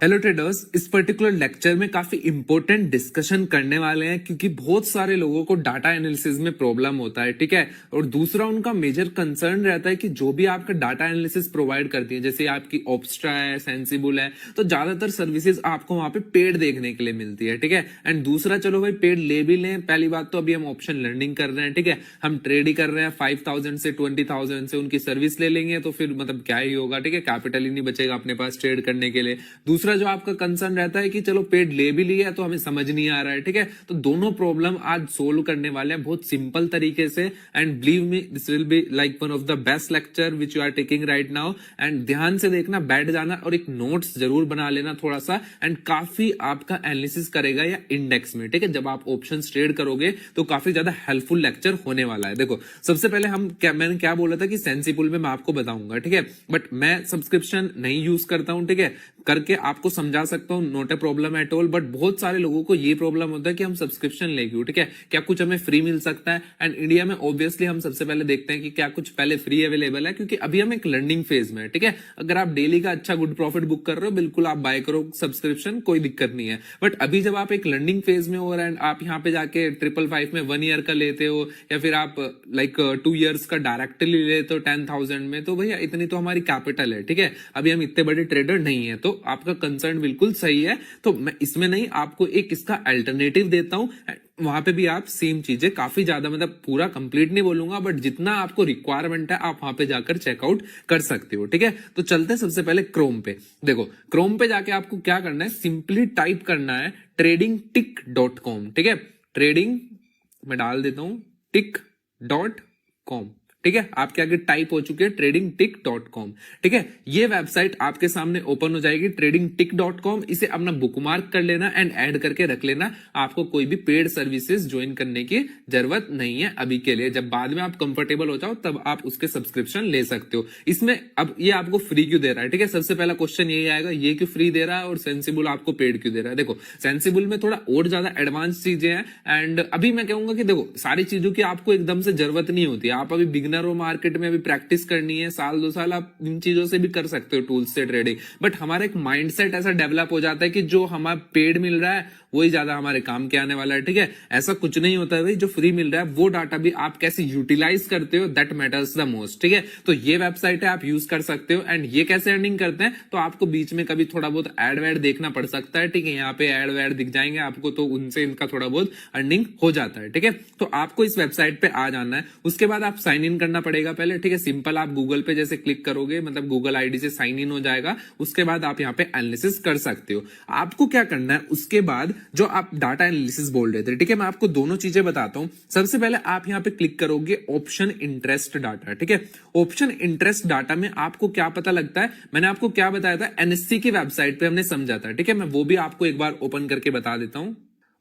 Hello traders, इस particular lecture में काफी इंपॉर्टेंट डिस्कशन करने वाले हैं क्योंकि बहुत सारे लोगों को डाटा एनालिसिस में प्रॉब्लम होता है। ठीक है, और दूसरा उनका मेजर कंसर्न रहता है कि जो भी आपका डाटा एनालिसिस प्रोवाइड करती है, जैसे आपकी ऑप्स्ट्रा है, सेंसिबल है, तो ज्यादातर सर्विसेज आपको वहां पे पेड देखने के लिए मिलती है। ठीक है, एंड दूसरा चलो भाई पेड ले भी लें, पहली बात तो अभी हम ऑप्शन लर्निंग कर रहे हैं। ठीक है, हम ट्रेड ही कर रहे हैं 5,000 से 20,000 से उनकी सर्विस ले लेंगे तो फिर मतलब क्या ही होगा। ठीक है, कैपिटल ही नहीं बचेगा अपने पास ट्रेड करने के लिए। दूसरा जो आपका कंसर्न रहता है कि चलो पेड ले भी लिया तो हमें समझ नहीं आ रहा है। ठीक है, तो दोनों प्रॉब्लम आज सोल्व करने वाले हैं बहुत सिंपल तरीके से। And believe me, this will be like one of the best lecture which you are taking right now. And ध्यान से देखना, बैठ जाना और एक नोट्स जरूर बना लेना थोड़ा सा, एंड काफी आपका एनालिसिस करेगा या इंडेक्स में। ठीक है, जब आप ऑप्शन ट्रेड करोगे तो काफी ज्यादा हेल्पफुल लेक्चर होने वाला है। देखो, सबसे पहले मैंने क्या बोला था कि सेंसिबल में मैं आपको बताऊंगा। ठीक है, बट मैं सब्सक्रिप्शन नहीं यूज करता हूं। ठीक है, करके आपको समझा सकता हूँ, not a problem at all. But बहुत सारे लोगों को ये प्रॉब्लम होता है कि हम सब्सक्रिप्शन ले क्यों। ठीक है, क्या कुछ हमें फ्री मिल सकता है? एंड इंडिया में ऑब्वियसली हम सबसे पहले देखते हैं कि क्या कुछ पहले फ्री अवेलेबल है, क्योंकि अभी हम एक लर्निंग फेज में है। ठीक है, अगर आप डेली का अच्छा गुड प्रॉफिट बुक कर रहे हो, बिल्कुल आप बाय करो सब्सक्रिप्शन, कोई दिक्कत नहीं है। बट अभी जब आप एक लर्निंग फेज में हो एंड आप यहाँ पे जाके 555 में 1 ईयर का लेते हो, या फिर आप लाइक 2 ईयर्स का डायरेक्टली लेते हो 10,000 में, तो भैया इतनी तो हमारी कैपिटल है। ठीक है, अभी हम इतने बड़े ट्रेडर नहीं है, तो आपका कंसर्न बिल्कुल सही है। तो मैं इसमें नहीं, आपको एक इसका अल्टरनेटिव देता हूं। वहां पे भी आप सेम चीजें काफी ज्यादा, मतलब पूरा कंप्लीट नहीं बोलूंगा, बट जितना आपको रिक्वायरमेंट है आप वहां पे जाकर चेकआउट कर सकते हो। ठीक है, तो चलते हैं सबसे पहले क्रोम पे। देखो, क्रोम पे जाके आपको क्या करना है, सिंपली टाइप करना है tradingtick.com। ठीक है, ट्रेडिंग मैं डाल देता हूं tick.com। ठीक है, आपके आगे टाइप हो चुके हैं tradingtick.com। ठीक है, ये वेबसाइट आपके सामने ओपन हो जाएगी tradingtick.com। इसे अपना बुकमार्क कर लेना एंड ऐड करके रख लेना। आपको कोई भी पेड सर्विसेज ज्वाइन करने की जरूरत नहीं है अभी के लिए। जब बाद में आप कंफर्टेबल हो जाओ तब आप उसके सब्सक्रिप्शन ले सकते हो। इसमें अब ये आपको फ्री क्यों दे रहा है? ठीक है, सबसे पहला क्वेश्चन यही आएगा, ये क्यों फ्री दे रहा है और सेंसिबल आपको पेड क्यों दे रहा है? देखो, सेंसिबल में थोड़ा और ज्यादा एडवांस चीजें हैं। एंड अभी मैं कहूंगा कि देखो, सारी चीजों की आपको एकदम से जरूरत नहीं होती। आप अभी बिगिनर हो, मार्केट में अभी प्रैक्टिस करनी है, साल 2 साल आप इन चीजों से भी कर सकते हो, टूल्स से ट्रेडिंग। बट हमारा एक माइंडसेट ऐसा डेवलप हो जाता है कि जो हमारा पेड मिल रहा है वही ज्यादा हमारे काम के आने वाला है। ठीक है, ऐसा कुछ नहीं होता है भाई। जो फ्री मिल रहा है वो डाटा भी आप कैसे यूटिलाइज करते हो, दैट मैटर्स द मोस्ट। ठीक है, तो ये वेबसाइट है, आप यूज कर सकते हो। एंड ये कैसे अर्निंग करते हैं, तो आपको बीच में कभी थोड़ा बहुत एड वैड देखना पड़ सकता है। ठीक है, यहाँ पे एड वैड दिख जाएंगे आपको, तो उनसे इनका थोड़ा बहुत अर्निंग हो जाता है। ठीक है, तो आपको इस वेबसाइट पे आ जाना है। उसके बाद आप साइन इन करना पड़ेगा पहले। ठीक है, सिंपल आप गूगल पे जैसे क्लिक करोगे, मतलब गूगल आईडी से साइन इन हो जाएगा। उसके बाद आप यहाँ पे एनालिसिस कर सकते हो। आपको क्या करना है, उसके बाद जो आप डाटा एनालिसिस बोल रहे थे, ठीक है, मैं आपको दोनों चीजें बताता हूं। सबसे पहले आप यहां पे क्लिक करोगे ऑप्शन इंटरेस्ट डाटा। ठीक है, ऑप्शन इंटरेस्ट डाटा में आपको क्या पता लगता है, मैंने आपको क्या बताया था, एनएससी की वेबसाइट पे हमने समझा था। ठीक है, मैं वो भी आपको एक बार ओपन करके बता देता हूं।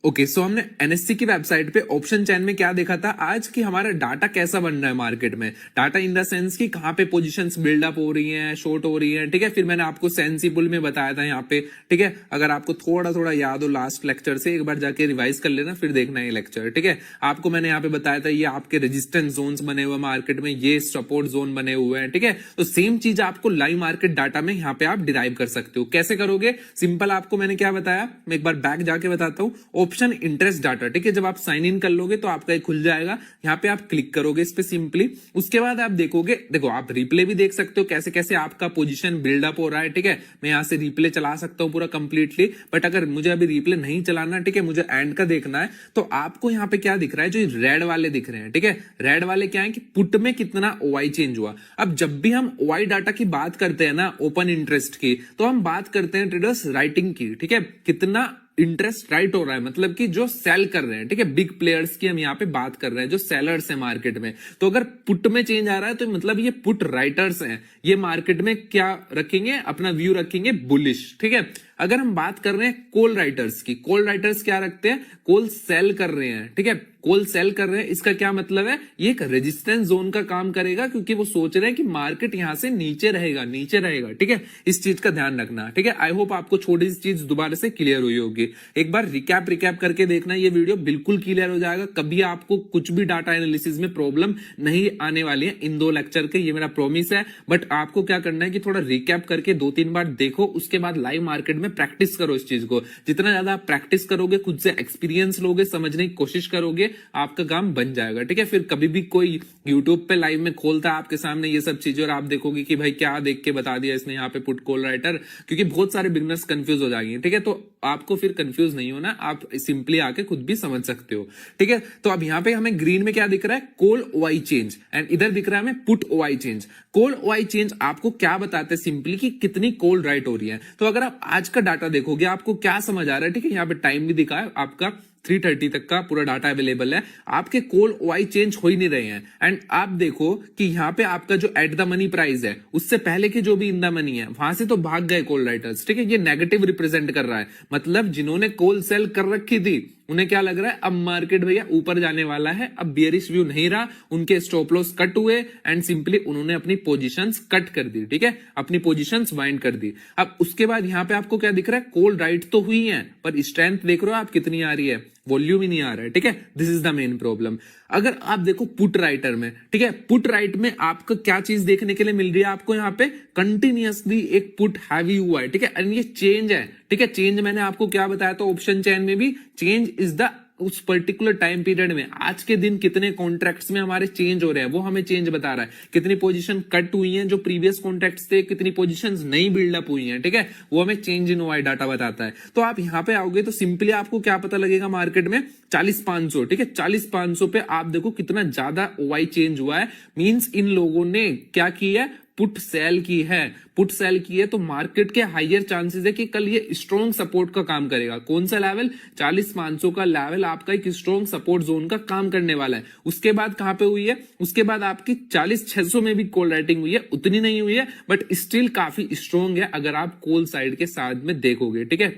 ओके, सो हमने एनएससी की वेबसाइट पे ऑप्शन चैन में क्या देखा था आज, कि हमारा डाटा कैसा बन रहा है मार्केट में। डाटा इन द सेंस की कहां पे पोजीशंस बिल्डअप हो रही हैं, शॉर्ट हो रही हैं। ठीक है, फिर मैंने आपको सेंसिबल में बताया था यहाँ पे। ठीक है, अगर आपको थोड़ा थोड़ा याद हो लास्ट लेक्चर से, एक बार जाके रिवाइज कर लेना, फिर देखना ये लेक्चर। ठीक है, आपको मैंने यहाँ पे बताया था ये आपके रेजिस्टेंस जोन्स बने हुए मार्केट में, ये सपोर्ट जोन बने हुए हैं। ठीक है, तो सेम चीज आपको लाइव मार्केट डाटा में यहाँ पे आप डिराइव कर सकते हो। कैसे करोगे? सिंपल, आपको मैंने क्या बताया, मैं एक बार बैक जाके बताता हूँ। Option interest data. ठीक है, जब आप साइन इन कर लोगे तो आपका एक खुल जाएगा, यहाँ पे आप क्लिक करोगे इस पे सिंपली। उसके बाद आप देखोगे, देखो आप रिप्ले भी देख सकते हो कैसे कैसे आपका पोजीशन बिल्डअप हो रहा है। ठीक है, मैं यहाँ से रिप्ले चला सकता हूँ पूरा कंप्लीटली, बट अगर मुझे अभी रिप्ले नहीं चलाना, ठीक है, मुझे एंड का देखना है, तो आपको यहाँ पे क्या दिख रहा है, जो रेड वाले दिख रहे हैं। ठीक है, रेड वाले क्या है कि पुट में कितना ओआई चेंज हुआ। अब जब भी हम ओआई डाटा की बात करते हैं ना, ओपन इंटरेस्ट की, तो हम बात करते हैं ट्रेडर्स राइटिंग की। ठीक है, कितना इंटरेस्ट राइट हो रहा है, मतलब कि जो सेल कर रहे हैं। ठीक है, बिग प्लेयर्स की हम यहाँ पे बात कर रहे हैं, जो सेलर्स हैं मार्केट में। तो अगर पुट में चेंज आ रहा है तो मतलब ये पुट राइटर्स हैं, ये मार्केट में क्या रखेंगे, अपना व्यू रखेंगे बुलिश। ठीक है, अगर हम बात कर रहे हैं कॉल राइटर्स की, कॉल राइटर्स क्या रखते हैं, कॉल सेल कर रहे हैं। ठीक है, कॉल सेल कर रहे हैं, इसका क्या मतलब है, ये एक रेजिस्टेंस जोन का काम करेगा, क्योंकि वो सोच रहे हैं कि मार्केट यहां से नीचे रहेगा, नीचे रहेगा। ठीक है, इस चीज का ध्यान रखना। ठीक है, आई होप आपको छोटी सी चीज दोबारा से क्लियर हुई होगी। एक बार रिकैप करके देखना, ये वीडियो बिल्कुल क्लियर हो जाएगा। कभी आपको कुछ भी डाटा एनालिसिस में प्रॉब्लम नहीं आने वाली है इन 2 लेक्चर के, ये मेरा प्रॉमिस है। बट आपको क्या करना है कि थोड़ा रिकैप करके 2-3 बार देखो, उसके बाद लाइव मार्केट में प्रैक्टिस करो इस चीज को। जितना ज्यादा आप प्रैक्टिस करोगे, खुद से एक्सपीरियंस लोगे, समझने की कोशिश करोगे, आपका काम बन जाएगा। ठीक है, फिर कभी भी कोई यूट्यूब पे लाइव में खोलता है आपके सामने ये सब चीजें और आप देखोगे कि भाई क्या देख के बता दिया इसने यहाँ पे पुट कॉल राइटर, क्योंकि बहुत सारे बिगनर्स कंफ्यूज हो जाएंगे। ठीक है, तो आपको फिर कंफ्यूज नहीं होना, आप सिंपली आके खुद भी समझ सकते हो। ठीक है, तो अब यहाँ पे हमें ग्रीन में क्या दिख रहा है, कॉल ओआई चेंज, एंड इधर दिख रहा है हमें put OI change. Call OI change आपको क्या बताते हैं सिंपली कि कितनी कॉल राइट हो रही है। तो अगर आप आज का डाटा देखोगे आपको क्या समझ आ रहा है। ठीक है, यहाँ पे टाइम भी दिखा है आपका 3:30 तक का पूरा डाटा अवेलेबल है। आपके कॉल ओआई चेंज हो ही नहीं रहे हैं। एंड आप देखो कि यहाँ पे आपका जो एट द मनी प्राइस है उससे पहले के जो भी इन द मनी है वहां से तो भाग गए कॉल राइटर्स। ठीक है, ये नेगेटिव रिप्रेजेंट कर रहा है, मतलब जिन्होंने कॉल सेल कर रखी थी उन्हें क्या लग रहा है, अब मार्केट भैया ऊपर जाने वाला है, अब बियरिश व्यू नहीं रहा, उनके स्टॉप लॉस कट हुए एंड सिंपली उन्होंने अपनी पोजीशंस कट कर दी। ठीक है, अपनी पोजीशंस वाइंड कर दी। अब उसके बाद यहाँ पे आपको क्या दिख रहा है, कॉल राइट तो हुई है पर स्ट्रेंथ देख रहे हो आप कितनी आ रही है, वॉल्यूम ही नहीं आ रहा है। ठीक है, this is the main problem. अगर आप देखो पुट राइटर में, ठीक है, पुट राइट में आपको क्या चीज देखने के लिए मिल रही है, आपको यहाँ पे कंटिन्यूअसली एक पुट हैवी हुआ है। ठीक है, एंड ये चेंज है। ठीक है, चेंज मैंने आपको क्या बताया था ऑप्शन चेन में भी, चेंज इज द उस पर्टिकुलर टाइम पीरियड में आज के दिन कितने कॉन्ट्रैक्ट्स में हमारे चेंज हो रहे हैं वो हमें चेंज बता रहा है। कितनी पोजीशन कट हुई हैं जो प्रीवियस कॉन्ट्रैक्ट्स थे, कितनी पोजीशंस नई बिल्डअप हुई हैं। ठीक है, वो हमें चेंज इन ओआई डाटा बताता है। तो आप यहाँ पे आओगे तो सिंपली आपको क्या पता लगेगा मार्केट में 40,500। ठीक है, 40,500 पे आप देखो कितना ज्यादा ओआई चेंज हुआ है। मींस इन लोगों ने क्या किया है, पुट सेल की है। पुट सेल की है तो मार्केट के हायर चांसेस है कि कल ये स्ट्रॉन्ग सपोर्ट का काम करेगा। कौन सा लेवल, 40,500 का लेवल आपका एक स्ट्रॉन्ग सपोर्ट जोन का काम करने वाला है। उसके बाद कहां पे हुई है, उसके बाद आपकी 40,600 में भी कॉल राइटिंग हुई है, उतनी नहीं हुई है बट स्टिल काफी स्ट्रॉन्ग है अगर आप कॉल साइड के साथ में देखोगे। ठीक है,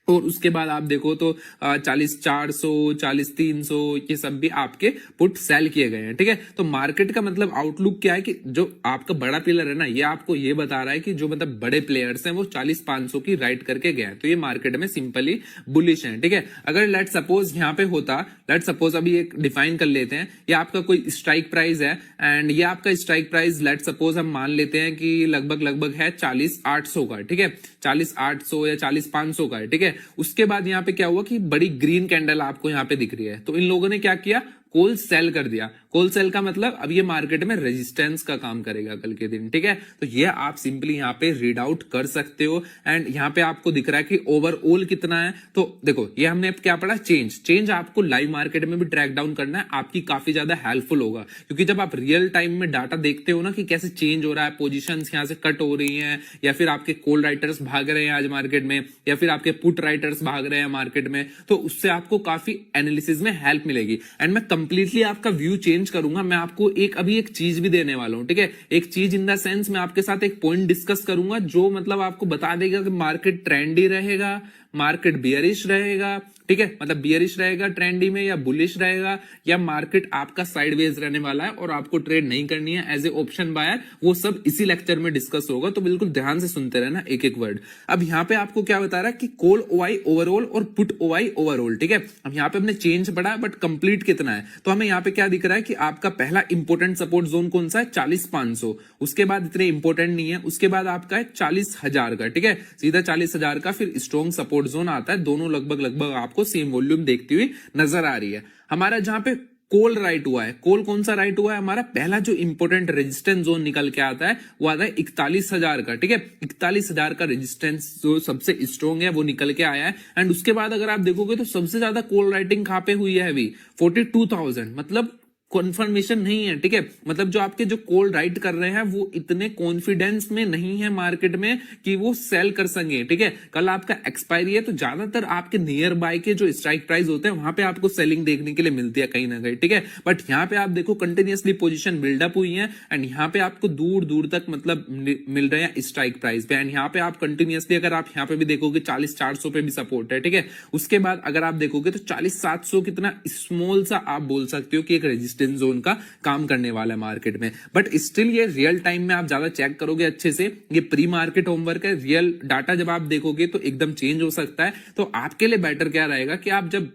और उसके बाद आप देखो तो 40,400, 40,300 ये सब भी आपके पुट सेल किए गए हैं। ठीक है, तो मार्केट का मतलब आउटलुक क्या है कि जो आपका बड़ा पिलर है ना, ये आपको ये बता रहा है कि जो मतलब बड़े प्लेयर्स हैं वो 40,500 की राइट करके गए हैं, तो ये मार्केट में सिंपली बुलिश है। ठीक है, अगर लेट सपोज यहाँ पे होता, लेट सपोज अभी एक डिफाइन कर लेते हैं, ये आपका कोई स्ट्राइक प्राइस है एंड ये आपका स्ट्राइक प्राइस लेट सपोज हम मान लेते हैं कि लगभग है 40,800 का। ठीक है, 40,800 या 40,500 का है। ठीक है, उसके बाद यहाँ पे क्या हुआ कि बड़ी ग्रीन कैंडल आपको यहाँ पे दिख रही है, तो इन लोगों ने क्या किया, कॉल सेल कर दिया। कॉल सेल का मतलब अब ये मार्केट में रेजिस्टेंस का काम करेगा कल के दिन। ठीक है, तो ये आप सिंपली यहाँ पे रीड आउट कर सकते हो। एंड यहाँ पे आपको दिख रहा है कि ओवरऑल कितना है। तो देखो ये हमने अब क्या पढ़ा, चेंज आपको लाइव मार्केट में भी ट्रैक डाउन करना है, आपकी काफी ज्यादा हेल्पफुल होगा। क्योंकि जब आप रियल टाइम में डाटा देखते हो ना कि कैसे चेंज हो रहा है, पोजिशंस यहाँ से कट हो रही है, या फिर आपके कॉल राइटर्स भाग रहे हैं आज मार्केट में, या फिर आपके पुट राइटर्स भाग रहे हैं मार्केट में, तो उससे आपको काफी एनालिसिस में हेल्प मिलेगी। एंड मैं कंप्लीटली आपका व्यू चेंज करूंगा, मैं आपको अभी एक चीज भी देने वाला हूं। ठीक है, एक चीज इन द सेंस मैं आपके साथ एक पॉइंट डिस्कस करूंगा जो मतलब आपको बता देगा कि मार्केट ट्रेंडी रहेगा, मार्केट बियरिश रहेगा। ठीक है, मतलब बियरिश रहेगा ट्रेंडी में, या बुलिश रहेगा, या मार्केट आपका साइडवेज रहने वाला है और आपको ट्रेड नहीं करनी है एज ए ऑप्शन बायर। वो सब इसी लेक्चर में डिस्कस होगा, तो बिल्कुल ध्यान से सुनते रहना एक एक वर्ड। अब यहाँ पे आपको क्या बता रहा है कि कॉल ओआई ओवरऑल और पुट ओआई ओवरऑल। ठीक है, अब यहाँ पे हमने चेंज पढ़ा बट कंप्लीट कितना है, तो हमें यहाँ पे क्या दिख रहा है कि आपका पहला इंपोर्टेंट सपोर्ट जोन कौन सा है, 40,500। उसके बाद इतने इंपोर्टेंट नहीं है, उसके बाद आपका है 40,000 का। ठीक है, सीधा 40,000 का फिर स्ट्रॉन्ग सपोर्ट जोन आता है। दोनों लगभग आपको सेम वॉल्यूम देखती हुई नजर आ रही है। हमारा जहां पे कॉल राइट हुआ है, कॉल कौन सा राइट हुआ है, हमारा पहला जो इंपोर्टेंट रेजिस्टेंस जोन निकल के आता है वो आता है 41,000 का। ठीक है, 41,000 का रेजिस्टेंस जो सबसे स्ट्रॉन्ग है वो निकल के आया है। एंड उसके बाद अगर आप देखोगे तो सबसे ज्यादा कॉल राइटिंग कहां पे हुई है अभी, 42,000, मतलब कॉन्फर्मेशन नहीं है। ठीक है, मतलब जो आपके जो कॉल राइट कर रहे हैं वो इतने कॉन्फिडेंस में नहीं है मार्केट में कि वो सेल कर सके। ठीक है, कल आपका एक्सपायरी है तो ज्यादातर आपके नियर बाय के जो स्ट्राइक प्राइस होते हैं वहां पे आपको सेलिंग देखने के लिए मिलती है कहीं ना कहीं। ठीक है, बट यहाँ पे आप देखो कंटिन्यूअसली पोजीशन बिल्डअप हुई है एंड यहाँ पे आपको दूर दूर तक मतलब मिल रहे हैं स्ट्राइक प्राइस पे। एंड यहाँ पे आप कंटिन्यूअसली अगर आप यहाँ पे भी देखोगे 40,400 पे भी सपोर्ट है। ठीक है, उसके बाद अगर आप देखोगे तो 40,700 कितना स्मॉल सा आप बोल सकते हो कि एक रेजिस्टेंस जोन का काम करने वाला है मार्केट में। बट स्टिल ये रियल टाइम में आप ज्यादा चेक करोगे अच्छे से, ये प्री मार्केट होमवर्क है। रियल डाटा जब आप देखोगे तो एकदम चेंज हो सकता है। तो आपके लिए बेटर क्या रहेगा कि आप जब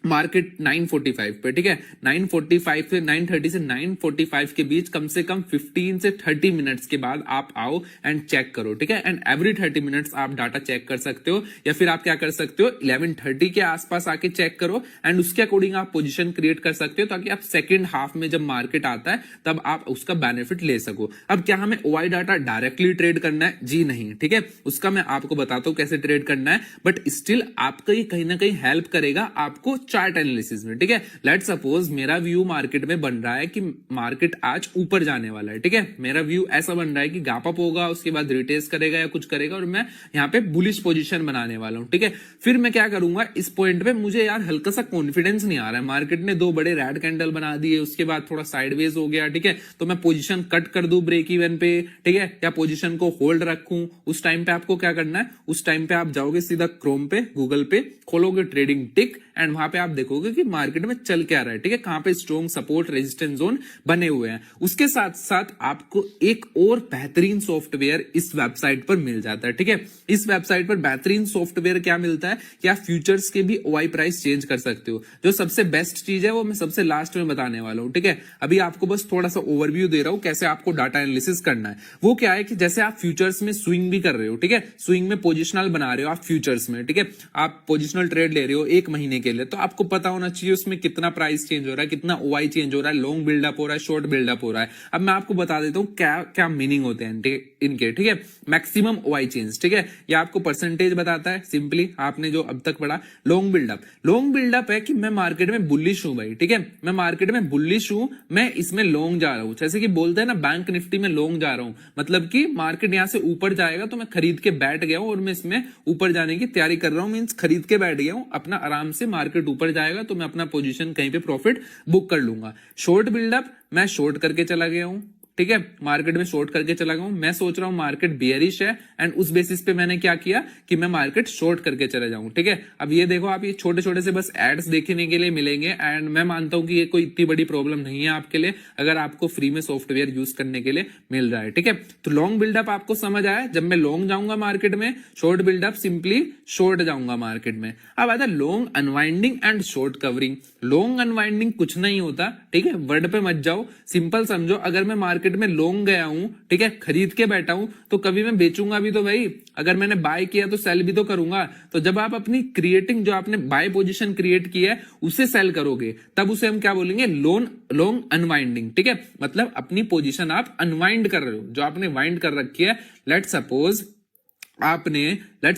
मार्केट 945 पे, ठीक है। 945 से 930 से 945 के बीच कम से कम 15 से 30 मिनट्स के बाद आप आओ एंड चेक करो, ठीक है। एंड एवरी 30 मिनट्स आप डाटा चेक कर सकते हो, या फिर आप क्या कर सकते हो 11:30 के आसपास आके चेक करो एंड उसके अकॉर्डिंग आप पोजीशन क्रिएट कर सकते हो, ताकि आप सेकेंड हाफ में जब मार्केट आता है तब आप उसका बेनिफिट ले सको। अब क्या हमें ओआई डाटा डायरेक्टली ट्रेड करना है? जी नहीं, ठीक है। उसका मैं आपको बताता हूं कैसे ट्रेड करना है, बट स्टिल आपका ये कहीं ना कहीं हेल्प करेगा आपको चार्ट एनालिसिस में, ठीक है। लेट्स सपोज मेरा व्यू मार्केट में बन रहा है कि मार्केट आज ऊपर जाने वाला है, ठीक है। मेरा व्यू ऐसा बन रहा है कि गैप अप होगा, उसके बाद रिटेस्ट करेगा या कुछ करेगा, और मैं यहाँ पे बुलिश पोजीशन बनाने वाला हूँ, ठीक है। फिर मैं क्या करूंगा, इस पॉइंट पे मुझे यार हल्का सा कॉन्फिडेंस नहीं आ रहा है, मार्केट ने 2 बड़े रेड कैंडल बना दिए, उसके बाद थोड़ा साइडवेज हो गया, ठीक है। तो मैं पोजीशन कट कर दूं ब्रेक इवन पे, ठीक है, या पोजीशन को होल्ड रखूं। उस टाइम पे आपको क्या करना है, उस टाइम पे आप जाओगे सीधा क्रोम पे, गूगल पे, खोलोगे ट्रेडिंग टिक एंड वहां पे आप देखोगे कि मार्केट में चल क्या रहा है, ठीक है, कहां पे स्ट्रॉन्ग सपोर्ट रेजिस्टेंस जोन बने हुए हैं। उसके साथ साथ आपको एक और बेहतरीन सॉफ्टवेयर इस वेबसाइट पर मिल जाता है, ठीक है। इस वेबसाइट पर बेहतरीन सॉफ्टवेयर क्या मिलता है कि आप फ्यूचर्स के भी ओआई प्राइस चेंज कर सकते हो। जो सबसे बेस्ट चीज है वो मैं सबसे लास्ट में बताने वाला हूं, ठीक है। अभी आपको बस थोड़ा सा ओवरव्यू दे रहा हूं कैसे आपको डाटा एनालिसिस करना है। वो क्या है कि जैसे आप फ्यूचर्स में स्विंग भी कर रहे हो, ठीक है, स्विंग में पोजिशनल बना रहे हो आप फ्यूचर्स में, ठीक है, आप पोजिशनल ट्रेड ले रहे हो 1 महीने के लिए, तो आपको पता होना चाहिए उसमें कितना प्राइस चेंज हो रहा है, कितना ओआई चेंज हो रहा है, लॉन्ग बिल्डअप हो रहा है, शॉर्ट बिल्डअप हो रहा है। अब मैं आपको बता देता हूं क्या क्या मीनिंग होते हैं इनके, ठीक है। मैक्सिमम ओआई चेंज, ठीक है, ये आपको परसेंटेज बताता है, सिंपली आपने जो अब तक पढ़ा। लॉन्ग बिल्डअप है कि मैं मार्केट में बुलिश हूं भाई, ठीक है, मैं मार्केट में बुलिश हूं, मैं इसमें लॉन्ग जा रहा हूं। जैसे कि बोलते हैं ना बैंक निफ्टी में लॉन्ग जा रहा हूं, मतलब कि मार्केट यहां से ऊपर जाएगा तो मैं खरीद के बैठ गया हूं और मैं इसमें ऊपर जाने की तैयारी कर रहा हूं, मींस खरीद के बैठ गया हूं, अपना आराम से मार्केट ऊपर जाएगा तो मैं अपना पोजीशन कहीं पे प्रॉफिट बुक कर लूंगा। शॉर्ट बिल्डअप, मैं शॉर्ट करके चला गया हूं, ठीक है, मार्केट में शॉर्ट करके चला गया हूं, मैं सोच रहा हूं मार्केट बेयरिश है एंड उस बेसिस पे मैंने क्या किया कि मैं मार्केट शॉर्ट करके चला जाऊं, ठीक है। अब ये देखो, आप ये छोटे छोटे से बस एड्स देखने के लिए मिलेंगे एंड मैं मानता हूं कि ये कोई इतनी बड़ी प्रॉब्लम नहीं है आपके लिए, अगर आपको फ्री में सॉफ्टवेयर यूज करने के लिए मिल रहा है, ठीक है। तो लॉन्ग बिल्डअप आपको समझ आया, जब मैं लॉन्ग जाऊंगा मार्केट में, शॉर्ट बिल्डअप सिंपली शॉर्ट जाऊंगा मार्केट में। अब आता है long unwinding and short covering. Long unwinding कुछ नहीं होता, ठीक है, वर्ड पे मत जाओ, सिंपल समझो, अगर मैं मार्केट में लॉन्ग गया हूं, ठीक है, खरीद के बैठा हूं, तो कभी मैं बेचूंगा भी तो भाई, अगर मैंने बाय किया तो सेल भी तो करूंगा। तो जब आप अपनी क्रिएटिंग जो आपने बाय पोजीशन क्रिएट की है उसे सेल करोगे, तब उसे हम क्या बोलेंगे, लॉन्ग अनवाइंडिंग, ठीक है, मतलब अपनी पोजीशन आप अनवाइंड कर रहे हो, जो आपने वाइंड कर रखी है। लेट्स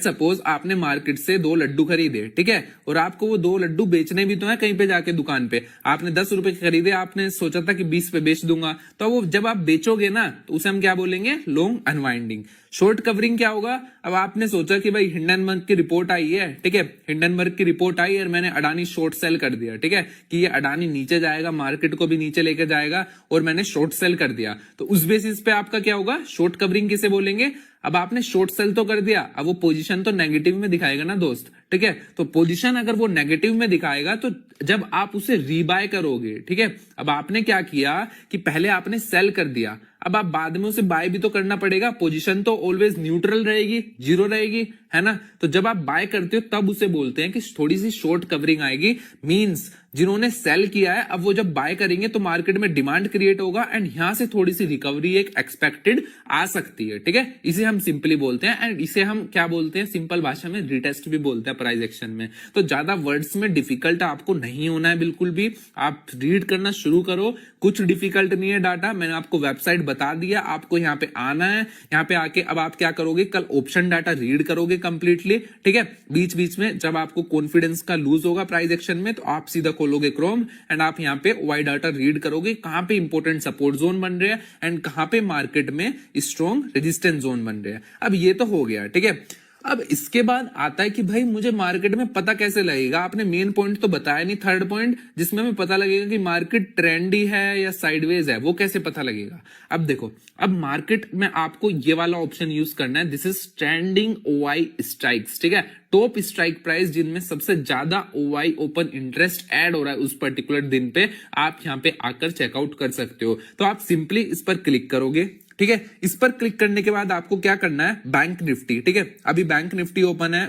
सपोज आपने मार्केट से 2 लड्डू खरीदे, ठीक है, और आपको वो 2 लड्डू बेचने भी तो है कहीं पे जाके दुकान पे, आपने 10 रुपए खरीदे, आपने सोचा था कि 20 पे बेच दूंगा, तो वो जब आप बेचोगे ना तो उसे हम क्या बोलेंगे, लॉन्ग अनवाइंडिंग। शॉर्ट कवरिंग क्या होगा, अब आपने सोचा कि भाई हिंडनबर्ग की रिपोर्ट आई है, ठीक है, हिंडनबर्ग की रिपोर्ट आई और मैंने अडानी शॉर्ट सेल कर दिया, ठीक है, कि ये अडानी नीचे जाएगा, मार्केट को भी नीचे लेके जाएगा, और मैंने शॉर्ट सेल कर दिया, तो उस बेसिस पे आपका क्या होगा, शॉर्ट कवरिंग किसे बोलेंगे। अब आपने शॉर्ट सेल तो कर दिया, अब वो पोजीशन तो नेगेटिव में दिखाएगा ना दोस्त, ठीक है, तो पोजीशन अगर वो नेगेटिव में दिखाएगा तो जब आप उसे रीबाय करोगे, ठीक है, अब आपने क्या किया कि पहले आपने सेल कर दिया, अब आप बाद में उसे बाय भी तो करना पड़ेगा, पोजीशन तो ऑलवेज न्यूट्रल रहेगी, जीरो रहेगी, है ना। तो जब आप बाय करते हो तब उसे बोलते हैं कि थोड़ी सी शॉर्ट कवरिंग आएगी, मींस जिन्होंने सेल किया है अब वो जब बाय करेंगे तो मार्केट में डिमांड क्रिएट होगा एंड यहां से थोड़ी सी रिकवरी एक एक्सपेक्टेड आ सकती है, ठीक है, इसे हम सिंपली बोलते हैं एंड इसे हम क्या बोलते हैं, सिंपल भाषा में रिटेस्ट भी बोलते हैं प्राइस एक्शन में। तो ज्यादा वर्ड्स में डिफिकल्ट आपको नहीं होना है बिल्कुल भी, आप रीड करना शुरू करो, कुछ डिफिकल्ट नहीं है डाटा, मैंने आपको वेबसाइट बता दिया, आपको यहाँ पे आना है, यहाँ पे आके अब आप क्या करोगे, कल ऑप्शन डाटा रीड करोगे कंप्लीटली, ठीक है, बीच बीच में जब आपको कॉन्फिडेंस का लूज होगा प्राइस एक्शन में तो आप सीधा खोलोगे क्रोम एंड आप यहाँ पे वाई डाटा रीड करोगे, कहां पे इंपॉर्टेंट सपोर्ट जोन बन रहे हैं एंड कहां पे मार्केट में स्ट्रॉन्ग रेजिस्टेंस जोन बन रहे हैं। अब ये तो हो गया, ठीक है। अब इसके बाद आता है कि भाई मुझे मार्केट में पता कैसे लगेगा, आपने मेन पॉइंट तो बताया नहीं, थर्ड पॉइंट जिसमें हमें पता लगेगा कि मार्केट ट्रेंडी है या साइडवेज है, वो कैसे पता लगेगा। अब देखो, अब मार्केट में आपको ये वाला ऑप्शन यूज करना है, this is trending OI strikes, ठीक है, टॉप स्ट्राइक प्राइस जिनमें सबसे ज्यादा ओआई ओपन इंटरेस्ट ऐड हो रहा है उस पर्टिकुलर दिन पे, आप यहाँ पे आकर चेकआउट कर सकते हो। तो आप सिंपली इस पर क्लिक करोगे, ठीक है, इस पर क्लिक करने के बाद आपको क्या करना है, बैंक निफ्टी, ठीक है, अभी बैंक निफ्टी ओपन है,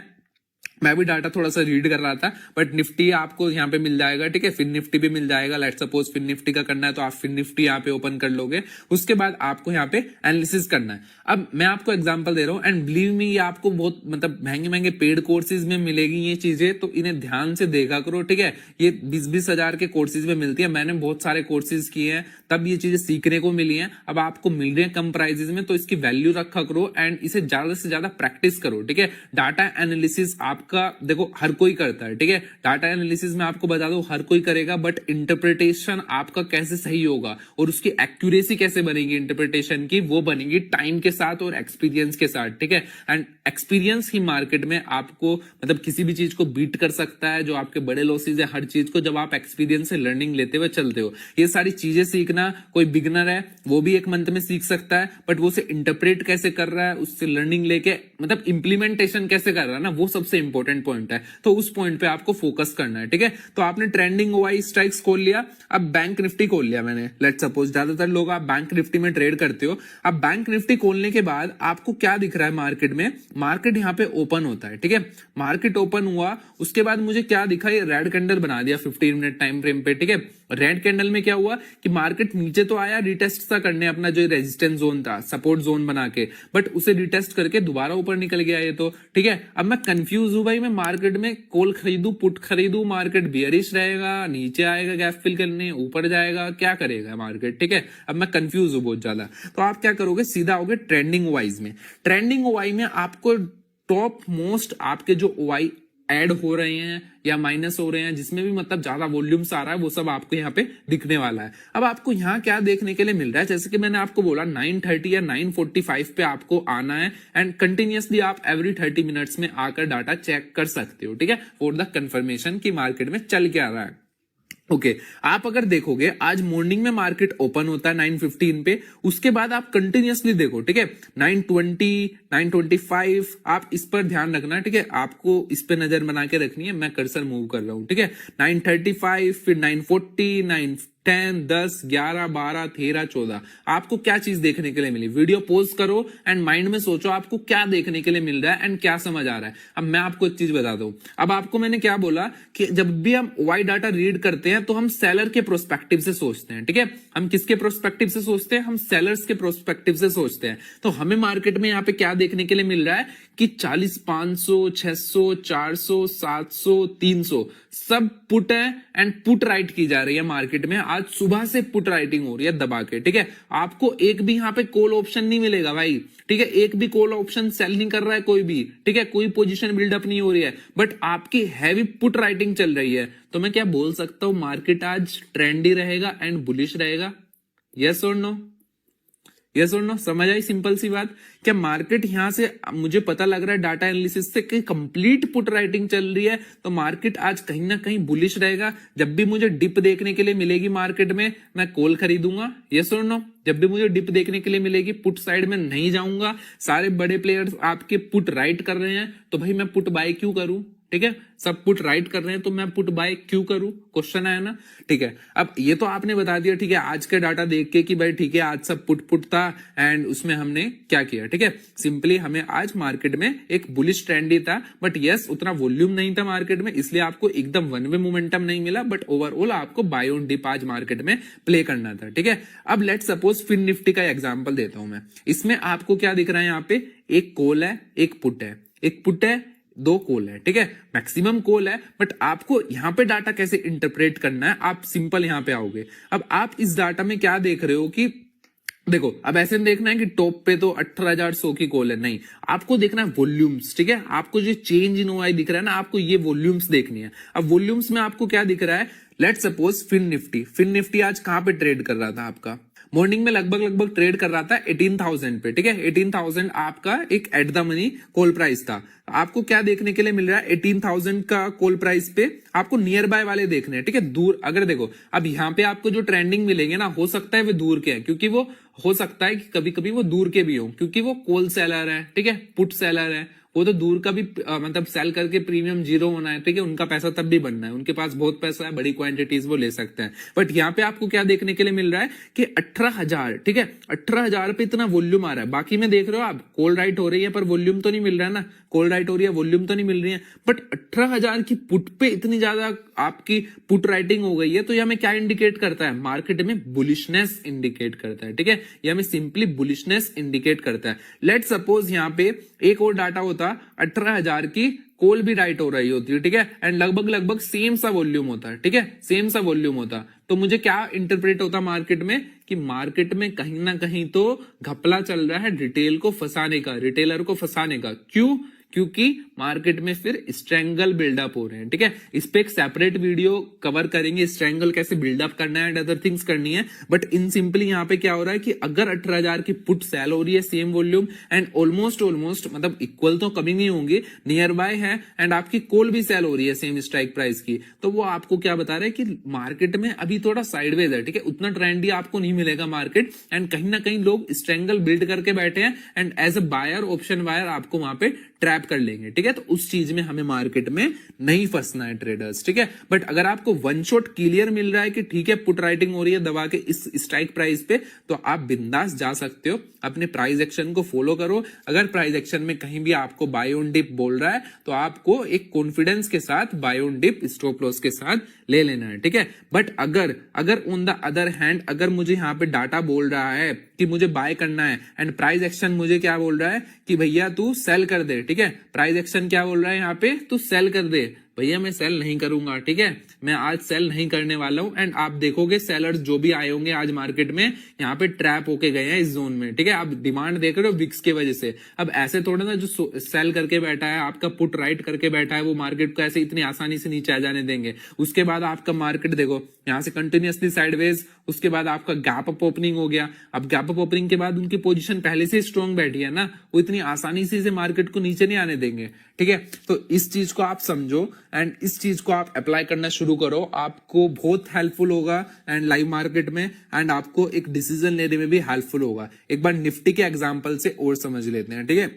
मैं भी डाटा थोड़ा सा रीड कर रहा था, बट निफ्टी आपको यहाँ पे मिल जाएगा, ठीक है। फिन निफ्टी भी मिल जाएगा। लेट सपोज फिन निफ्टी का करना है तो आप फिन निफ्टी यहाँ पे ओपन कर लोगे। उसके बाद आपको यहाँ पे एनालिसिस करना है। अब मैं आपको एग्जांपल दे रहा हूँ, एंड बिलीव मी, ये आपको बहुत मतलब महंगे महंगे पेड कोर्सेज में मिलेगी ये चीजें, तो इन्हें ध्यान से देखा करो, ठीक है। ये 20-20 हजार के कोर्सेज में मिलती है। मैंने बहुत सारे कोर्सेज किए हैं, तब ये चीजें सीखने को मिली हैं। अब आपको मिल रही है कम प्राइजेस में, तो इसकी वैल्यू रखा करो एंड इसे ज्यादा से ज्यादा प्रैक्टिस करो, ठीक है। डाटा एनालिसिस आपका देखो हर कोई करता है, ठीक है। डाटा एनालिसिस में आपको बता दो हर कोई करेगा, बट इंटरप्रिटेशन आपका कैसे सही होगा और उसकी एक्यूरेसी कैसे बनेगी इंटरप्रिटेशन की, वो बनेगी टाइम के साथ और एक्सपीरियंस के साथ, ठीक है। एंड एक्सपीरियंस ही मार्केट में आपको मतलब किसी भी चीज को बीट कर सकता है। जो आपके बड़े लॉसेज है हर चीज को, जब आप एक्सपीरियंस से लर्निंग लेते हुए चलते हो। ये सारी चीजें सीखना, कोई बिगनर है वो भी 1 मंथ में सीख सकता है, बट वो उसे इंटरप्रेट कैसे कर रहा है, उससे लर्निंग लेके मतलब इंप्लीमेंटेशन कैसे कर रहा है ना, वो सबसे इंपॉर्टेंट पॉइंट है। तो उस पॉइंट पे आपको फोकस करना है, ठीक है। तो आपने ट्रेंडिंग ओआई स्ट्राइक्स खोल लिया, अब बैंक निफ्टी खोल लिया मैंने। लेट सपोज ज्यादातर लोग आप बैंक निफ्टी में ट्रेड करते हो। अब बैंक निफ्टी खोलने के बाद आपको क्या दिख रहा है मार्केट में, मार्केट यहाँ पे ओपन होता है, ठीक है। मार्केट ओपन हुआ, उसके बाद मुझे क्या दिखा, ये रेड कैंडल बना दिया 15 मिनट टाइम फ्रेम पे, ठीक है। रेड कैंडल में क्या हुआ कि मार्केट नीचे तो आया रिटेस्ट सा करने अपना जो रेजिस्टेंस जोन था, सपोर्ट जोन बना के, बट उसे रिटेस्ट करके दोबारा ऊपर निकल गया ये तो, ठीक है। अब मैं कंफ्यूज हूं भाई, मैं मार्केट में कॉल खरीदू पुट खरीदू, मार्केट बियरिश रहेगा, नीचे आएगा गैप फिल करने, ऊपर जाएगा, क्या करेगा मार्केट, ठीक है। अब मैं कंफ्यूज हूं बहुत ज्यादा। तो आप क्या करोगे, सीधा आओगे ट्रेंडिंग वाइज में। ट्रेंडिंग ओआई में आपको टॉप मोस्ट आपके जो ओआई ऐड हो रहे हैं या माइनस हो रहे हैं, जिसमें भी मतलब ज्यादा वॉल्यूम्स आ रहा है, वो सब आपको यहाँ पे दिखने वाला है। अब आपको यहाँ क्या देखने के लिए मिल रहा है, जैसे कि मैंने आपको बोला 9:30 या 9:45 पे आपको आना है, एंड कंटिन्यूअसली आप एवरी 30 मिनट्स में आकर डाटा चेक कर सकते हो, ठीक है, फॉर द कंफर्मेशन की मार्केट में चल क्या रहा है। ओके आप अगर देखोगे आज मॉर्निंग में मार्केट ओपन होता है 9:15 पे, उसके बाद आप कंटिन्यूअसली देखो, ठीक है, 9:20, 9:25 आप इस पर ध्यान रखना, ठीक है। आपको इस पे नजर बना के रखनी है, मैं कर्सर मूव कर रहा हूं, ठीक है। 9:35, फिर 9:40, 9:10, 10, 11, 12, 13, 14 आपको क्या चीज देखने के लिए मिली। वीडियो पॉज करो एंड माइंड में सोचो आपको क्या देखने के लिए मिल रहा है एंड क्या समझ आ रहा है। अब मैं आपको एक चीज बता दूं, अब आपको मैंने क्या बोला कि जब भी हम वाई डाटा रीड करते हैं तो हम सेलर के प्रोस्पेक्टिव से सोचते हैं, ठीक है। हम किसके प्रोस्पेक्टिव से सोचते हैं, हम सेलर्स के प्रोस्पेक्टिव से सोचते हैं। तो हमें मार्केट में यहाँ पे क्या देखने के लिए मिल रहा है कि 40, 500, 600, 400, 700, 300 सब पुट है एंड पुट राइट की जा रही है मार्केट में। आज सुबह से पुट राइटिंग हो रही है दबा के, ठीक है। आपको एक भी यहाँ पे कॉल ऑप्शन नहीं मिलेगा भाई, ठीक है। एक भी कॉल ऑप्शन सेल नहीं कर रहा है कोई भी, ठीक है। कोई पोजीशन बिल्डअप नहीं हो रही है, बट आपकी हैवी पुट राइटिंग चल रही है। तो मैं क्या बोल सकता हूं, मार्केट आज ट्रेंडी रहेगा एंड बुलिश रहेगा। यस और नो, यस और नो, समझ आई सिंपल सी बात। क्या मार्केट यहां से मुझे पता लग रहा है डाटा एनालिसिस से कि कंप्लीट पुट राइटिंग चल रही है, तो मार्केट आज कहीं ना कहीं बुलिश रहेगा। जब भी मुझे डिप देखने के लिए मिलेगी मार्केट में, मैं कॉल खरीदूंगा। यस और नो, जब भी मुझे डिप देखने के लिए मिलेगी पुट साइड में नहीं जाऊंगा। सारे बड़े प्लेयर्स आपके पुट राइट कर रहे हैं, तो भाई मैं पुट बाय क्यों करूं, ठीक है। सब पुट राइट कर रहे हैं तो मैं पुट बाय क्यों करूं, क्वेश्चन है ना, ठीक है। अब ये तो आपने बता दिया, ठीक है, आज के डाटा देख के कि भाई ठीक है आज सब पुट पुट था एंड उसमें हमने क्या किया, ठीक है। सिंपली हमें आज मार्केट में एक बुलिश ट्रेंड ही था, बट यस उतना वॉल्यूम नहीं था मार्केट में, इसलिए आपको एकदम वन वे मोमेंटम नहीं मिला, बट ओवरऑल आपको बाय ऑन डिप आज मार्केट में प्ले करना था, ठीक है। अब लेट सपोज फिन निफ्टी का एग्जाम्पल देता हूं मैं। इसमें आपको क्या दिख रहा है, यहाँ पे एक कॉल है, एक पुट है, एक पुट है, 2 कॉल है, ठीक है। मैक्सिमम कॉल है, बट आपको यहां पे डाटा कैसे इंटरप्रेट करना है, आप सिंपल यहां पे आओगे। अब आप इस डाटा में क्या देख रहे हो कि देखो, अब ऐसे देखना है कि टॉप पे तो 18,100 की कॉल है, नहीं, आपको देखना है वॉल्यूम्स, ठीक है। आपको जो चेंज इन ओआई दिख रहा है ना, आपको ये वॉल्यूम्स देखनी है। अब वॉल्यूम्स में आपको क्या दिख रहा है, लेट सपोज फिन निफ्टी आज कहां पे ट्रेड कर रहा था, आपका मॉर्निंग में लगभग ट्रेड कर रहा था 18,000 पे, ठीक है। 18,000 आपका एक at the money call price था। आपको क्या देखने के लिए मिल रहा है, 18,000 का कॉल प्राइस पे आपको नियर बाय वाले देखने हैं, ठीक है। दूर अगर देखो, अब यहाँ पे आपको जो ट्रेंडिंग मिलेंगे ना, हो सकता है वो दूर के हैं, क्योंकि वो हो सकता है कि कभी कभी वो दूर के भी हो, क्योंकि वो कॉल सेलर है, ठीक है, पुट सेलर है, वो तो दूर का भी मतलब सेल करके प्रीमियम जीरो होना है, ठीक है, उनका पैसा तब भी बनना है, उनके पास बहुत पैसा है, बड़ी क्वांटिटीज वो ले सकते हैं। बट यहाँ पे आपको क्या देखने के लिए मिल रहा है कि 18,000, ठीक है, 18,000 पे इतना वॉल्यूम आ रहा है। बाकी में देख रहे हो आप कॉल राइट हो रही है पर वॉल्यूम तो नहीं मिल रहा है ना, कॉल राइट हो रही है वॉल्यूम तो नहीं मिल रही है, बट 18,000 की पुट पे इतनी ज्यादा आपकी पुट राइटिंग हो गई है, तो ये हमें क्या इंडिकेट करता है, मार्केट में बुलिशनेस इंडिकेट करता है, ठीक है, ये हमें सिंपली बुलिशनेस इंडिकेट करता है। लेट सपोज यहाँ पे एक और डाटा होता, 18,000 की कॉल भी राइट हो रही होती है, ठीक है, एंड लगभग लगभग सेम सा वॉल्यूम होता है, ठीक है, सेम सा वॉल्यूम होता, तो मुझे क्या इंटरप्रेट होता मार्केट में कि मार्केट में कहीं ना कहीं तो घपला चल रहा है रिटेल को फंसाने का, रिटेलर को फंसाने का। क्यों? क्योंकि मार्केट में फिर स्ट्रेंगल बिल्डअप हो रहे हैं, ठीक है, इस पे एक सेपरेट वीडियो कवर करेंगे, स्ट्रेंगल कैसे बिल्डअप करना है एंड अदर थिंग्स करनी है। बट इन सिंपली यहाँ पे क्या हो रहा है कि अगर 18,000 की पुट सेल हो रही है सेम वॉल्यूम एंड ऑलमोस्ट मतलब इक्वल तो कभी नहीं होंगी, नियर बाय है, एंड आपकी कॉल भी सेल हो रही है सेम स्ट्राइक प्राइस की, तो वो आपको क्या बता रहा है कि मार्केट में अभी थोड़ा साइडवेज है, ठीक है, उतना ट्रेंडी आपको नहीं मिलेगा मार्केट, एंड कहीं ना कहीं लोग स्ट्रेंगल बिल्ड करके बैठे हैं and as a buyer option buyer आपको वहां पे ट्रैप कर लेंगे, ठीक है, तो उस चीज में हमें मार्केट में नहीं फंसना है ट्रेडर्स, ठीक है। बट अगर आपको वन शॉट क्लियर मिल रहा है कि ठीक है पुट राइटिंग हो रही है दबा के इस स्ट्राइक प्राइस पे, तो आप बिंदास जा सकते हो, अपने प्राइस एक्शन को फॉलो करो। अगर प्राइस एक्शन में कहीं भी आपको बाय ऑन डिप बोल रहा है तो आपको एक कॉन्फिडेंस के साथ buy on dip stop loss के साथ ले लेना है, ठीक है। बट अगर ऑन द अदर हैंड अगर मुझे यहाँ पे डाटा बोल रहा है कि मुझे बाय करना है एंड प्राइस एक्शन मुझे क्या बोल रहा है कि भैया तू सेल कर दे, ठीक है, प्राइस एक्शन क्या बोल रहा है यहाँ पे, तू सेल कर दे, भैया मैं सेल नहीं करूंगा, ठीक है, मैं आज सेल नहीं करने वाला हूं, एंड आप देखोगे सेलर्स जो भी आए होंगे आज मार्केट में यहाँ पे ट्रैप होके गए हैं इस जोन में, ठीक है, आप डिमांड देख रहे हो विक्स की वजह से। अब ऐसे थोड़ा ना जो सेल करके बैठा है आपका पुट राइट करके बैठा है वो मार्केट को ऐसे इतनी आसानी से नीचे आ जाने देंगे। उसके बाद आपका मार्केट देखो यहाँ से कंटिन्यूअसली साइडवेज, उसके बाद आपका गैप अप ओपनिंग हो गया। अब गैप अप ओपनिंग के बाद उनकी पोजीशन पहले से स्ट्रॉन्ग बैठी है ना, वो इतनी आसानी से मार्केट को नीचे नहीं आने देंगे, ठीक है। तो इस चीज को आप समझो एंड इस चीज को आप अप्लाई करना शुरू करो, आपको बहुत हेल्पफुल होगा एंड लाइव मार्केट में, एंड आपको एक डिसीजन लेने में भी हेल्पफुल होगा। एक बार निफ्टी के एग्जांपल से और समझ लेते हैं, ठीक है।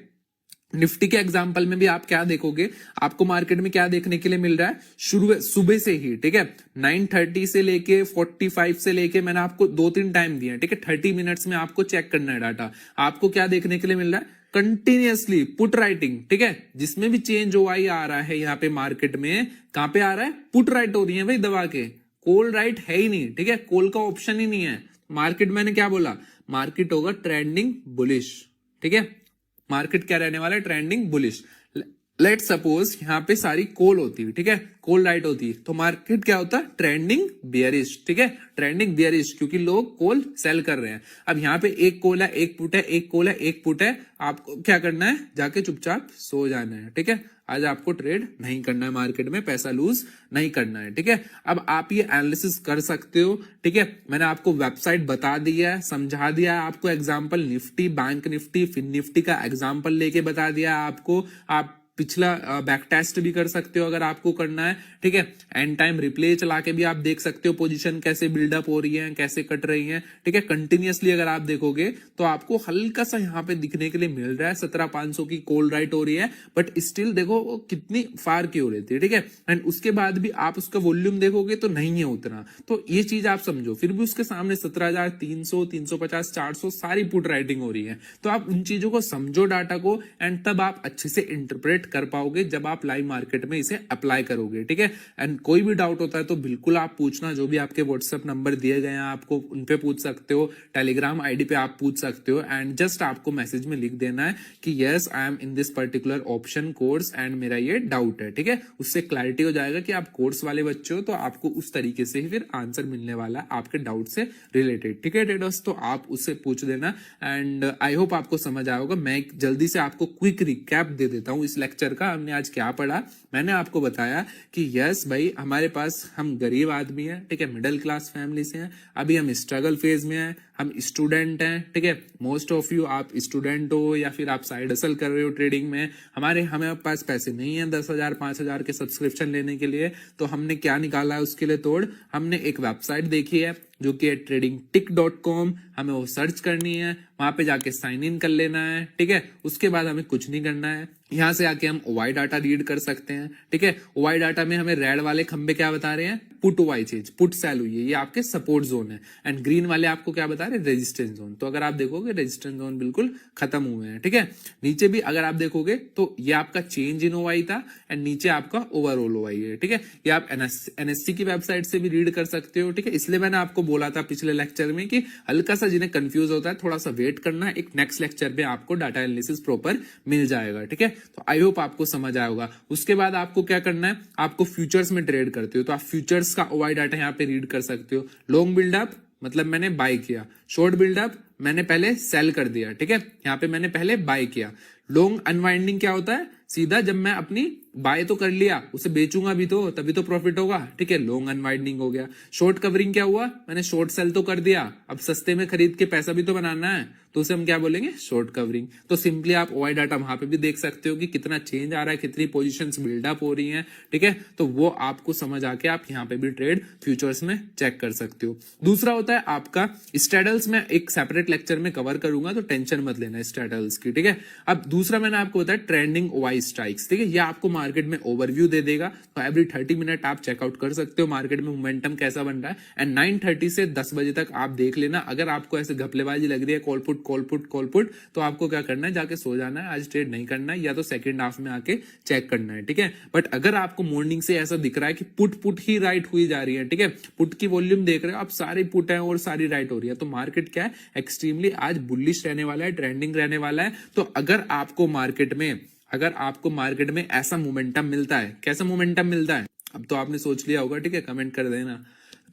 निफ्टी के एग्जाम्पल में भी आप क्या देखोगे, आपको मार्केट में क्या देखने के लिए मिल रहा है, शुरू सुबह से ही, ठीक है, 9:30 से लेके 45 से लेके मैंने आपको 2-3 टाइम दिए, ठीक है, 30 मिनट्स में आपको चेक करना है डाटा। आपको क्या देखने के लिए मिल रहा है, कंटिन्यूअसली पुट राइटिंग, ठीक है, जिसमें भी चेंज ओआई आ रहा है यहाँ पे मार्केट में, कहां पे आ रहा है, पुट राइट हो रही है भाई दबा के, कॉल राइट है ही नहीं, ठीक है, कॉल का ऑप्शन ही नहीं है मार्केट। मैंने क्या बोला, मार्केट होगा ट्रेंडिंग बुलिश, ठीक है, मार्केट क्या रहने वाला है, ट्रेंडिंग बुलिश। लेट सपोज यहाँ पे सारी कॉल होती है, ठीक है, कॉल राइट होती है, तो मार्केट क्या होता है, ट्रेंडिंग बियरिश, ठीक है, ट्रेंडिंग बियरिश, क्योंकि लोग कॉल सेल कर रहे हैं। अब यहाँ पे एक कॉल है एक पुट है, एक कॉल है एक पुट है, आपको क्या करना है, जाके चुपचाप सो जाना है, ठीक है। आज आपको ट्रेड नहीं करना है मार्केट में, पैसा लूज नहीं करना है, ठीक है। अब आप ये एनालिसिस कर सकते हो, ठीक है, मैंने आपको वेबसाइट बता दिया है, समझा दिया है आपको, example Nifty, bank Nifty, fin Nifty का एग्जांपल लेके बता दिया है आपको। आप पिछला बैक टेस्ट भी कर सकते हो अगर आपको करना है, ठीक है, एंड टाइम रिप्ले चला के भी आप देख सकते हो पोजीशन कैसे बिल्डअप हो रही है, कैसे कट रही है, ठीक है। कंटिन्यूअसली अगर आप देखोगे तो आपको हल्का सा यहाँ पे दिखने के लिए मिल रहा है 17,500 की कॉल राइट हो रही है, बट स्टिल देखो वो कितनी फार की हो रही थी, ठीक है, एंड उसके बाद भी आप उसका वॉल्यूम देखोगे तो नहीं है उतना। तो ये चीज आप समझो, फिर भी उसके सामने 17,300, 350, 400 सारी पुट राइटिंग हो रही है। तो आप उन चीजों को समझो डाटा को, एंड तब आप अच्छे से इंटरप्रेट कर पाओगे जब आप लाइव मार्केट में इसे अप्लाई करोगे, ठीक है। एंड कोई भी डाउट होता है तो बिल्कुल आप पूछना, जो भी आपके व्हाट्सएप नंबर दिए गए हैं आपको उन पे पूछ सकते हो, टेलीग्राम आईडी पे आप पूछ सकते हो, एंड जस्ट आपको मैसेज में लिख देना है कि yes I am in this particular option course and मेरा ये डाउट है, ठीक है। उससे क्लैरिटी हो जाएगा कि आप कोर्स वाले बच्चे हो, तो आपको उस तरीके से ही फिर आंसर मिलने वाला है आपके डाउट से रिलेटेड, ठीक है ट्रेडर्स। तो आप उससे पूछ देना, एंड आई होप आपको समझ आया होगा। मैं जल्दी से आपको क्विक रिकैप दे देता हूँ इस लेक्चर का, हमने आज क्या पढ़ा। मैंने आपको बताया कि यस भाई हमारे पास, हम गरीब आदमी हैं, ठीक है, मिडिल क्लास फैमिली से हैं, अभी हम स्ट्रगल फेज में हैं, हम स्टूडेंट हैं, ठीक है, मोस्ट ऑफ यू आप स्टूडेंट हो या फिर आप साइड हसल कर रहे हो ट्रेडिंग में। हमें पास पैसे नहीं है 10,000 5,000 के सब्सक्रिप्शन लेने के लिए, तो हमने क्या निकाला है उसके लिए तोड़, हमने एक वेबसाइट देखी है, जो कि है tradingtick.com, हमें वो सर्च करनी है, वहां पे जाके साइन इन कर लेना है, ठीक है। उसके बाद हमें कुछ नहीं करना है, यहाँ से आके हम OI डाटा रीड कर सकते हैं, ठीक है। OI डाटा में हमें रेड वाले खंबे क्या बता रहे हैं, put OI change, put sell हुई है, ये आपके सपोर्ट जोन है, एंड ग्रीन वाले आपको क्या बता रहे हैं, रेजिस्टेंस जोन। तो अगर आप देखोगे रेजिस्टेंस जोन बिल्कुल खत्म हुए हैं, ठीक है। नीचे भी अगर आप देखोगे तो ये आपका चेंज इन OI था, एंड नीचे आपका ओवरऑल OI है, ठीक है। ये आप NSE की वेबसाइट से भी रीड कर सकते हो, ठीक है। इसलिए मैंने आपको बोला था पिछले लेक्चर में कि हल्का सा जिन्हें कंफ्यूज होता है थोड़ा सा वेट करना, एक नेक्स्ट लेक्चर में आपको डाटा एनालिसिस प्रॉपर मिल जाएगा, ठीक है। तो आई होप आपको समझ आया होगा। उसके बाद आपको क्या करना है, आपको फ्यूचर्स में ट्रेड करते हो तो आप फ्यूचर्स का OI डाटा यहाँ पे रीड कर सकते हो। लॉन्ग बिल्डअप मतलब मैंने बाय किया, शॉर्ट बिल्डअप मैंने पहले सेल कर दिया, ठीक है। यहाँ पे मैंने पहले बाय किया। लॉन्ग अनवाइंडिंग क्या होता है, सीधा जब मैं अपनी बाय तो कर लिया, उसे बेचूंगा भी तो तभी तो प्रॉफिट होगा, ठीक है। लॉन्ग अनवाइंडिंग हो गया। शॉर्ट कवरिंग क्या हुआ, मैंने शॉर्ट सेल तो कर दिया, अब सस्ते में खरीद के पैसा भी तो बनाना है, तो उसे हम क्या बोलेंगे, शॉर्ट कवरिंग। तो सिंपली आप OI डाटा वहां पे भी देख सकते हो कि कितना चेंज आ रहा है, कितनी पोजीशंस बिल्डअप हो रही हैं, ठीक है। तो वो आपको समझ आके आप यहाँ पे भी ट्रेड फ्यूचर्स में चेक कर सकते हो। दूसरा होता है आपका स्ट्रैडल्स, में एक सेपरेट लेक्चर में कवर करूंगा, तो टेंशन मत लेना स्ट्रैडल्स की, ठीक है। अब दूसरा मैंने आपको बताया ट्रेंडिंग OI स्ट्राइक्स, ठीक है। ये आपको मार्केट में ओवरव्यू दे देगा, तो एवरी 30 मिनट आप चेकआउट कर सकते हो मार्केट में मोमेंटम कैसा बन रहा है, एंड 9:30 से 10 बजे तक आप देख लेना। अगर आपको ऐसे घपलेबाजी लग रही है, कॉल पुट, तो आपको क्या करना है, जाके सो जाना है, आज ट्रेड नहीं करना है, या तो सेकंड हाफ में आके चेक करना है, ठीक है। बट अगर आपको मॉर्निंग से ऐसा दिख रहा है कि पुट ही राइट हुई जा रही है, ठीक है, पुट की वॉल्यूम देख रहे हो आप, सारी पुट है और सारी राइट हो रही है, तो मार्केट क्या है, एक्सट्रीमली आज बुलिश रहने वाला है, ट्रेंडिंग रहने वाला है। तो अगर आपको मार्केट में ऐसा मोमेंटम मिलता है, कैसा मोमेंटम मिलता है, अब तो आपने सोच लिया होगा, ठीक है, कमेंट कर देना,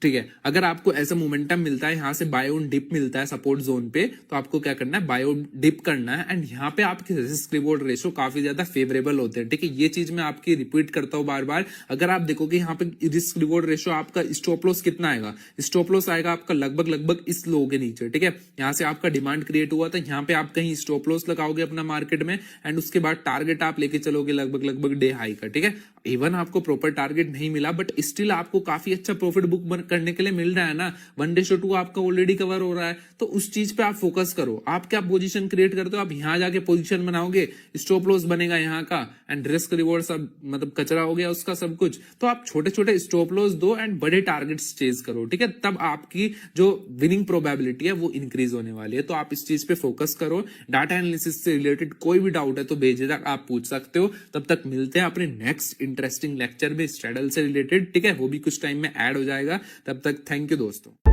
ठीक है। अगर आपको ऐसा मोमेंटम मिलता है, यहां से बाय ऑन डिप मिलता है सपोर्ट जोन पे, तो आपको क्या करना है, बाय ऑन डिप करना है, एंड यहाँ पे आपके रिस्क रिवॉर्ड रेशो काफी ज्यादा फेवरेबल होते हैं, ठीक है। ये चीज मैं आपकी रिपीट करता हूँ बार बार। अगर आप देखोगे यहाँ पे रिस्क रिवॉर्ड रेशो आपका स्टॉप लॉस कितना आएगा, स्टॉप लॉस आएगा आपका लगभग इस लो के नीचे, ठीक है। यहाँ से आपका डिमांड क्रिएट हुआ था, यहाँ पे आप कहीं स्टॉप लॉस लगाओगे अपना मार्केट में, एंड उसके बाद टारगेट आप लेके चलोगे लगभग डे हाई का, ठीक है। इवन आपको प्रॉपर टारगेट नहीं मिला, बट स्टिल आपको काफी अच्छा प्रॉफिट बुक करने के लिए मिल रहा है ना। 1:2 आपका ऑलरेडी कवर हो रहा है, तो उस चीज पे आप फोकस करो। आप क्या पोजीशन क्रिएट करते हो, आप यहां जाके पोजीशन बनाओगे, स्टॉप लॉस बनेगा यहाँ का, एंड रिस्क रिवॉर्ड सब मतलब कचरा हो गया उसका सब कुछ। तो आप छोटे छोटे स्टॉप लॉस दो एंड बड़े टारगेट्स चेज करो, ठीक है। तब आपकी जो विनिंग प्रोबेबिलिटी है वो इंक्रीज होने वाली है। तो आप इस चीज पे फोकस करो। डाटा एनालिसिस से रिलेटेड कोई भी डाउट है तो बेझिझक आप पूछ सकते हो। तब तक मिलते हैं अपने नेक्स्ट इंटरेस्टिंग लेक्चर में स्ट्रैडल से रिलेटेड, ठीक है। वो भी कुछ टाइम में ऐड हो जाएगा। तब तक थैंक यू दोस्तों।